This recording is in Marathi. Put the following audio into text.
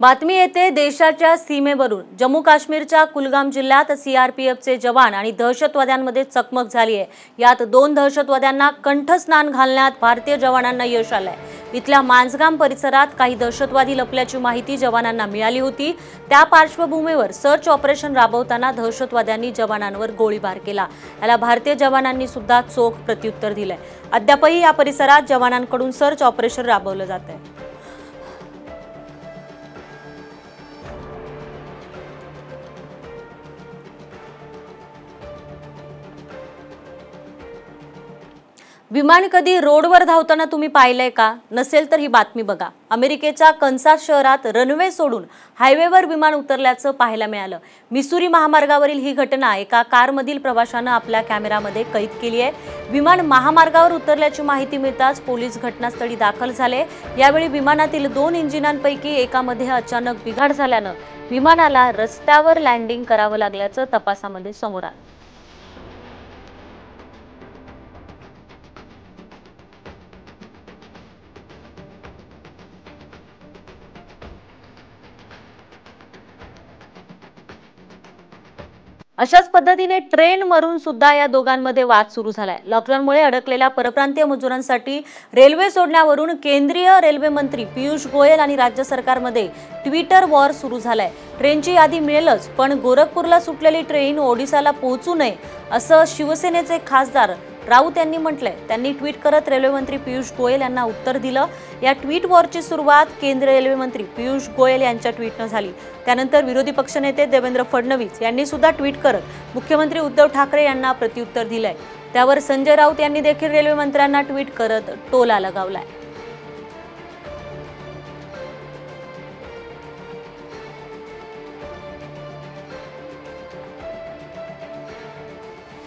बातमी येते देशाच्या सीमेवरून। जम्मू काश्मीरच्या कुलगाम जिल्ह्यात सीआरपीएफचे जवान आणि दहशतवाद्यांमध्ये चकमक झाली आहे। यात 2 दहशतवाद्यांना कंठस्नान घालण्यात भारतीय जवानांना यश आलंय। इथल्या मांजगाम परिसरात काही दहशतवादी लपल्याची माहिती जवानांना मिळाली होती। त्या पार्श्वभूमीवर सर्च ऑपरेशन राबवताना दहशतवाद्यांनी जवानांवर गोळीबार केला। याला भारतीय जवानांनी सुद्धा चोख प्रत्युत्तर दिलंय। अद्यापही या परिसरात जवानांकडून सर्च ऑपरेशन राबवलं जात आहे। विमान कधी रोडवर धावताना तुम्ही पाहिलंय का? नसेल तर ही बातमी बघा। अमेरिकेच्या कन्सास शहरात रनवे सोडून हायवेवर विमान उतरल्याचं पाहायला मिळालं। मिसूरी महामार्गावरील ही घटना एका कारमधील प्रवाशानं आपल्या कॅमेरामध्ये कैद केली आहे। विमान महामार्गावर उतरल्याची माहिती मिळताच पोलीस घटनास्थळी दाखल झाले। यावेळी विमानातील 2 इंजिनांपैकी एकामध्ये अचानक बिघाड झाल्यानं विमानाला रस्त्यावर लँडिंग करावं लागल्याचं तपासामध्ये समोर आलं। अशाच पद्धतीने ट्रेन मरून सुद्धा या दोघांमध्ये वाद सुरू झालाय। लॉकडाऊनमुळे अडकलेल्या परप्रांतीय मजुरांसाठी रेल्वे सोडण्यावरून केंद्रीय रेल्वे मंत्री पियुष गोयल आणि राज्य सरकारमध्ये ट्विटर वॉर सुरू झालाय। ट्रेनची यादी मिळेलच, पण गोरखपूरला सुटलेली ट्रेन ओडिसाला पोहोचू नये असं शिवसेनेचे खासदार राऊत यांनी म्हटलंय। त्यांनी ट्विट करत रेल्वे मंत्री पियुष गोयल यांना उत्तर दिलं। या ट्विट वॉरची सुरुवात केंद्रीय रेल्वे मंत्री पियुष गोयल यांच्या ट्विटनं झाली। त्यानंतर विरोधी पक्षनेते देवेंद्र फडणवीस यांनी सुद्धा ट्विट करत मुख्यमंत्री उद्धव ठाकरे यांना प्रत्युत्तर दिलंय। त्यावर संजय राऊत यांनी देखील रेल्वे मंत्र्यांना ट्विट करत टोला लगावलाय।